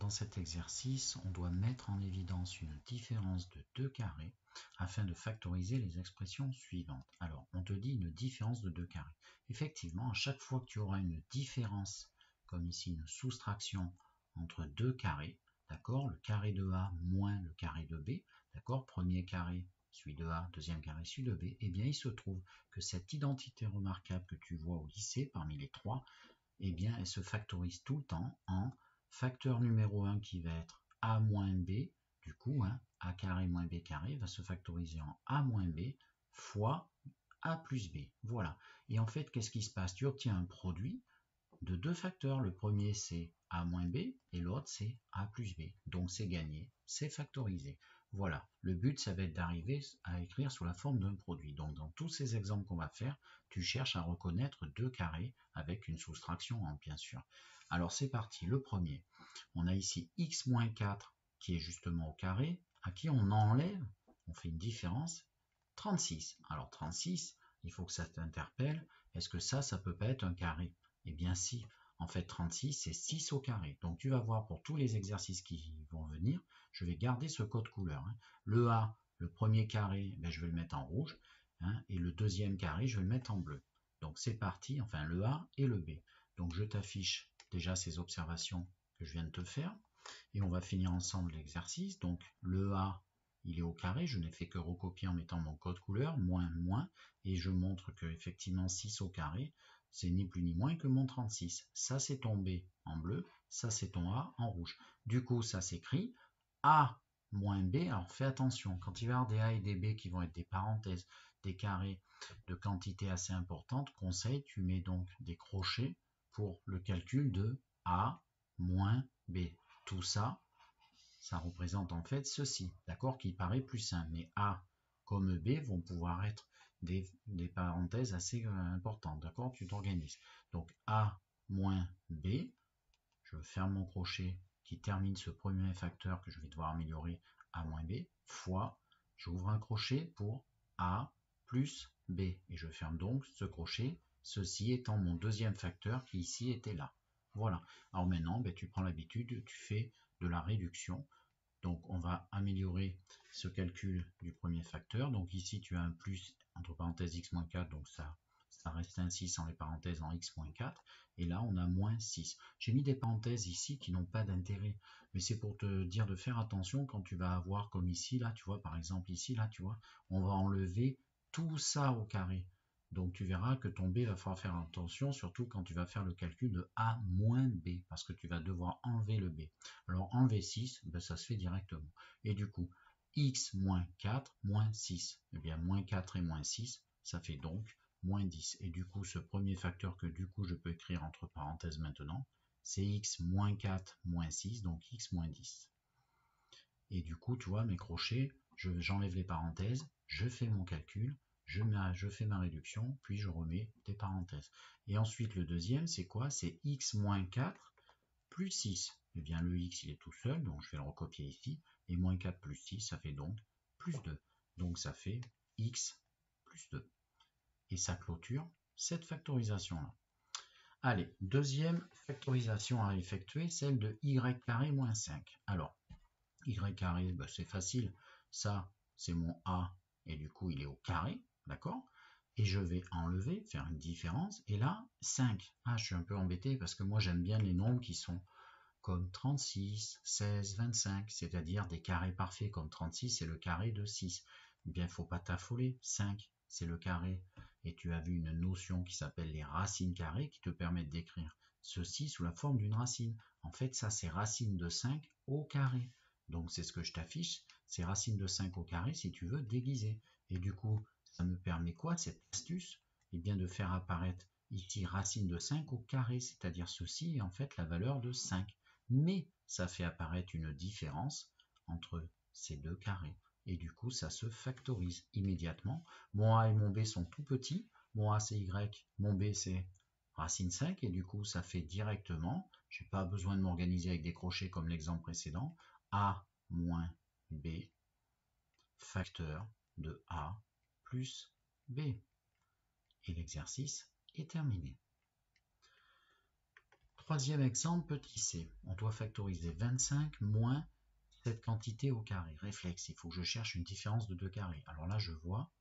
dans cet exercice, on doit mettre en évidence une différence de 2 carrés afin de factoriser les expressions suivantes. Alors, on te dit une différence de 2 carrés. Effectivement, à chaque fois que tu auras une différence, comme ici une soustraction entre 2 carrés, d'accord, le carré de A moins le carré de B, d'accord, premier carré celui de A, deuxième carré celui de B, eh bien il se trouve que cette identité remarquable que tu vois au lycée, parmi les trois, eh bien elle se factorise tout le temps en facteur numéro 1 qui va être A moins B, du coup, A carré moins B carré va se factoriser en A moins B fois A plus B. Voilà. Et en fait, qu'est-ce qui se passe? Tu obtiens un produit de deux facteurs. Le premier, c'est A moins B et l'autre, c'est A plus B. Donc, c'est gagné, c'est factorisé. Voilà. Le but, ça va être d'arriver à écrire sous la forme d'un produit. Donc, dans tous ces exemples qu'on va faire, tu cherches à reconnaître deux carrés avec une soustraction en, bien sûr. Alors, c'est parti. Le premier, on a ici x moins 4 qui est justement au carré, à qui on enlève, on fait une différence, 36. Alors, 36, il faut que ça t'interpelle. Est-ce que ça peut pas être un carré? Eh bien si, en fait 36 c'est 6 au carré. Donc tu vas voir pour tous les exercices qui vont venir, je vais garder ce code couleur. Le A, le premier carré, je vais le mettre en rouge, et le deuxième carré, je vais le mettre en bleu. Donc c'est parti, enfin le A et le B. Donc je t'affiche déjà ces observations que je viens de te faire, et on va finir ensemble l'exercice. Donc le A, il est au carré, je n'ai fait que recopier en mettant mon code couleur, moins, moins, et je montre que effectivement 6 au carré, c'est ni plus ni moins que mon 36. Ça, c'est ton B en bleu, ça, c'est ton A en rouge. Du coup, ça s'écrit A moins B. Alors, fais attention, quand il va y avoir des A et des B qui vont être des parenthèses, des carrés de quantité assez importante, conseil, tu mets donc des crochets pour le calcul de A moins B. Tout ça, ça représente en fait ceci, d'accord, qui paraît plus simple. Mais A comme B vont pouvoir être des parenthèses assez importantes, d'accord, tu t'organises. Donc A moins B, je ferme mon crochet qui termine ce premier facteur que je vais devoir améliorer, A moins B, fois, j'ouvre un crochet pour A plus B, et je ferme donc ce crochet, ceci étant mon deuxième facteur qui ici était là. Voilà. Alors maintenant, tu prends l'habitude, tu fais de la réduction. Donc on va améliorer ce calcul du premier facteur. Donc ici tu as un plus entre parenthèses x-4, donc ça reste ainsi sans les parenthèses en x-4. Et là on a moins 6. J'ai mis des parenthèses ici qui n'ont pas d'intérêt, mais c'est pour te dire de faire attention quand tu vas avoir comme ici, là tu vois, par exemple ici, là tu vois, on va enlever tout ça au carré. Donc tu verras que ton B va falloir faire attention, surtout quand tu vas faire le calcul de A moins B, parce que tu vas devoir enlever le B. Alors enlever 6, ça se fait directement. Et du coup, x moins 4 moins 6. Eh bien, moins 4 et moins 6, ça fait donc moins 10. Et du coup, ce premier facteur que du coup je peux écrire entre parenthèses maintenant, c'est x moins 4 moins 6, donc x moins 10. Et du coup, tu vois, mes crochets, j'enlève les parenthèses, je fais mon calcul, je fais ma réduction, puis je remets des parenthèses. Et ensuite, le deuxième, c'est quoi? C'est x moins 4 plus 6. Eh bien, le x, il est tout seul, donc je vais le recopier ici. Et moins 4 plus 6, ça fait donc plus 2. Donc, ça fait x plus 2. Et ça clôture cette factorisation-là. Allez, deuxième factorisation à effectuer, celle de y carré moins 5. Alors, y carré, c'est facile. Ça, c'est mon a, et du coup, il est au carré, d'accord? Et je vais enlever, faire une différence, et là, 5. Ah, je suis un peu embêté, parce que moi, j'aime bien les nombres qui sont comme 36, 16, 25, c'est-à-dire des carrés parfaits, comme 36, c'est le carré de 6. Eh bien, il ne faut pas t'affoler, 5, c'est le carré. Et tu as vu une notion qui s'appelle les racines carrées, qui te permettent d'écrire ceci sous la forme d'une racine. En fait, ça, c'est racine de 5 au carré. Donc, c'est ce que je t'affiche, c'est racine de 5 au carré, si tu veux déguiser. Et du coup, ça me permet quoi, cette astuce? Eh bien, de faire apparaître ici racine de 5 au carré, c'est-à-dire ceci est en fait la valeur de 5. Mais ça fait apparaître une différence entre ces deux carrés. Et du coup, ça se factorise immédiatement. Mon A et mon B sont tout petits. Mon A, c'est Y. Mon B, c'est racine 5. Et du coup, ça fait directement, je n'ai pas besoin de m'organiser avec des crochets comme l'exemple précédent, A moins B, facteur de A plus B. Et l'exercice est terminé. Troisième exemple, petit c. On doit factoriser 25 moins cette quantité au carré. Réflexe, il faut que je cherche une différence de 2 carrés. Alors là, je vois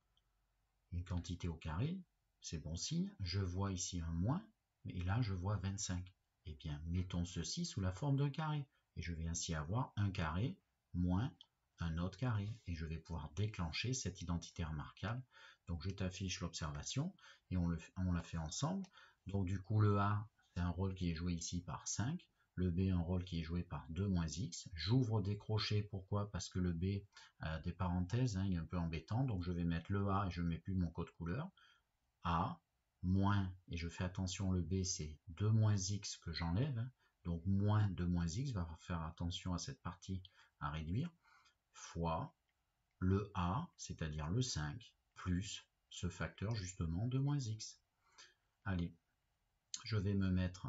une quantité au carré, c'est bon signe. Je vois ici un moins, et là, je vois 25. Eh bien, mettons ceci sous la forme d'un carré. Et je vais ainsi avoir un carré moins un autre carré. Et je vais pouvoir déclencher cette identité remarquable. Donc, je t'affiche l'observation et on la fait ensemble. Donc, du coup, le A, c'est un rôle qui est joué ici par 5. Le B, un rôle qui est joué par 2 moins x. J'ouvre des crochets, pourquoi? Parce que le B a des parenthèses, il est un peu embêtant. Donc, je vais mettre le A et je ne mets plus mon code couleur. A, moins, et je fais attention, le B, c'est 2 moins x que j'enlève. Donc, moins 2 moins x, va faire attention à cette partie à réduire, fois le A, c'est-à-dire le 5, plus ce facteur justement de moins x. Allez, je vais me mettre,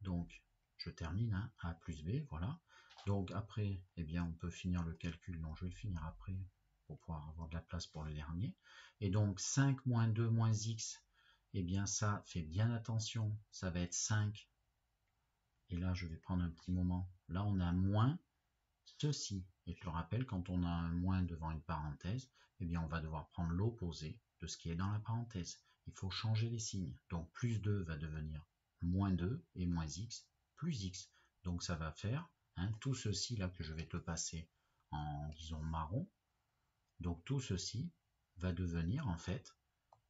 donc je termine, A plus B, voilà. Donc après, eh bien, on peut finir le calcul, non, je vais le finir après pour pouvoir avoir de la place pour le dernier. Et donc 5 moins 2 moins x, eh bien ça, fait bien attention, ça va être 5. Et là, je vais prendre un petit moment. Là, on a moins ceci. Et je le rappelle, quand on a un moins devant une parenthèse, eh bien, on va devoir prendre l'opposé de ce qui est dans la parenthèse. Il faut changer les signes. Donc, plus 2 va devenir moins 2 et moins x plus x. Donc, ça va faire tout ceci là que je vais te passer en, disons, marron. Donc, tout ceci va devenir, en fait,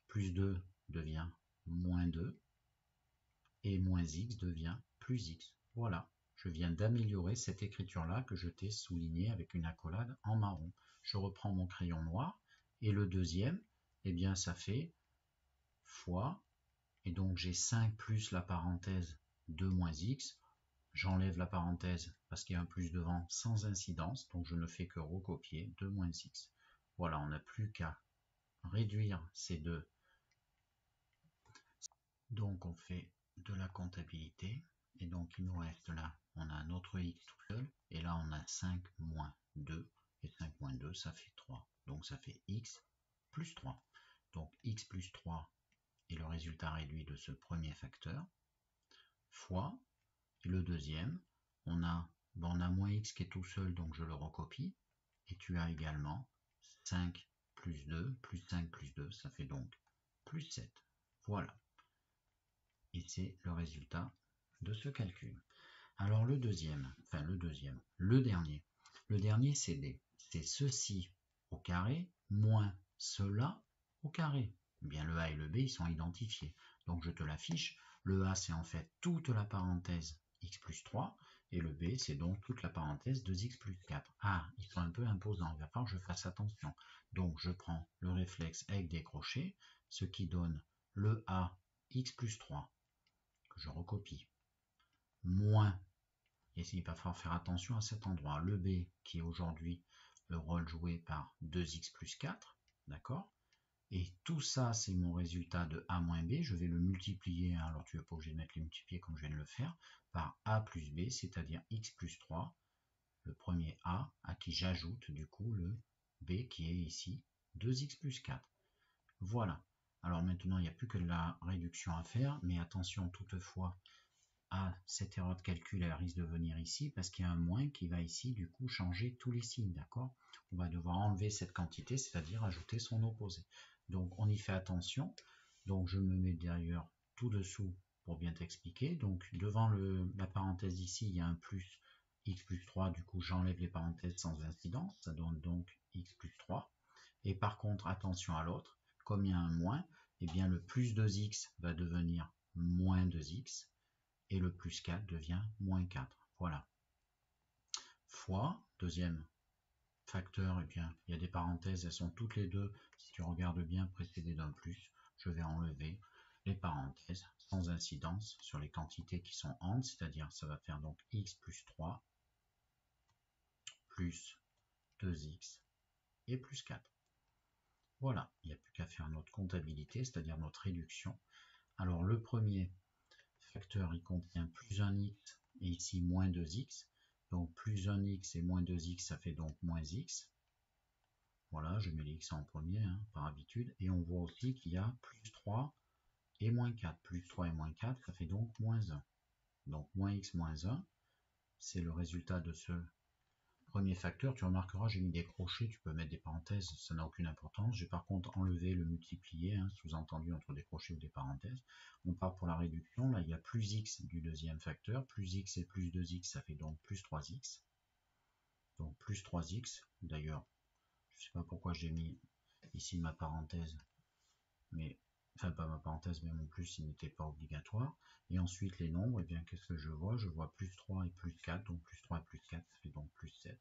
plus 2 devient moins 2 et moins x devient plus x. Voilà. Je viens d'améliorer cette écriture-là que je t'ai soulignée avec une accolade en marron. Je reprends mon crayon noir et le deuxième, eh bien ça fait fois, et donc j'ai 5 plus la parenthèse 2 moins x. J'enlève la parenthèse parce qu'il y a un plus devant sans incidence, donc je ne fais que recopier 2 moins x. Voilà, on n'a plus qu'à réduire ces deux. Donc on fait de la comptabilité. Et donc il nous reste là, on a notre x tout seul, et là on a 5 moins 2, et 5 moins 2 ça fait 3, donc ça fait x plus 3. Donc x plus 3 est le résultat réduit de ce premier facteur, fois, et le deuxième, on a moins x qui est tout seul, donc je le recopie, et tu as également 5 plus 2, plus 5 plus 2, ça fait donc plus 7. Voilà. Et c'est le résultat de ce calcul. Alors le dernier c'est D. C'est ceci au carré moins cela au carré. Eh bien le A et le B ils sont identifiés. Donc je te l'affiche. Le A c'est en fait toute la parenthèse x plus 3 et le B c'est donc toute la parenthèse 2x plus 4. Ah, ils sont un peu imposants, il va falloir que je fasse attention. Donc je prends le réflexe avec des crochets, ce qui donne le A x plus 3 que je recopie, moins, et il va falloir faire attention à cet endroit, le B qui est aujourd'hui le rôle joué par 2x plus 4, d'accord? Et tout ça, c'est mon résultat de A moins B, je vais le multiplier, alors tu n'es pas obligé de mettre les multipliés comme je viens de le faire, par A plus B, c'est-à-dire x plus 3, le premier A, à qui j'ajoute du coup le B qui est ici 2x plus 4. Voilà. Alors maintenant, il n'y a plus que de la réduction à faire, mais attention toutefois, cette erreur de calcul, elle risque de venir ici parce qu'il y a un moins qui va ici du coup changer tous les signes, d'accord? On va devoir enlever cette quantité, c'est-à-dire ajouter son opposé. Donc on y fait attention. Donc je me mets d'ailleurs tout dessous pour bien t'expliquer. Donc devant la parenthèse ici, il y a un plus x plus 3, du coup j'enlève les parenthèses sans incidence, ça donne donc x plus 3. Et par contre, attention à l'autre, comme il y a un moins, eh bien le plus 2x va devenir moins 2x. Et le plus 4 devient moins 4. Voilà. Fois, deuxième facteur, et bien, il y a des parenthèses, elles sont toutes les deux, si tu regardes bien, précédées d'un plus. Je vais enlever les parenthèses sans incidence sur les quantités qui sont entre, c'est-à-dire ça va faire donc x plus 3 plus 2x et plus 4. Voilà, il n'y a plus qu'à faire notre comptabilité, c'est-à-dire notre réduction. Alors le premier facteur, il contient plus 1x et ici moins 2x. Donc plus 1x et moins 2x, ça fait donc moins x. Voilà, je mets les x en premier, par habitude. Et on voit aussi qu'il y a plus 3 et moins 4. Plus 3 et moins 4, ça fait donc moins 1. Donc moins x moins 1, c'est le résultat de ce premier facteur. Tu remarqueras, j'ai mis des crochets, tu peux mettre des parenthèses, ça n'a aucune importance. J'ai par contre enlevé le multiplié, sous-entendu entre des crochets ou des parenthèses. On part pour la réduction, là il y a plus x du deuxième facteur, plus x et plus 2x, ça fait donc plus 3x. Donc plus 3x, d'ailleurs, je ne sais pas pourquoi j'ai mis ici ma parenthèse, mais enfin pas ma parenthèse, mais mon plus il n'était pas obligatoire. Et ensuite les nombres, et bien qu'est-ce que je vois? Je vois plus 3 et plus 4, donc plus 3 et plus 4, ça fait donc plus 7.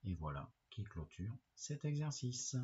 Et voilà qui clôture cet exercice.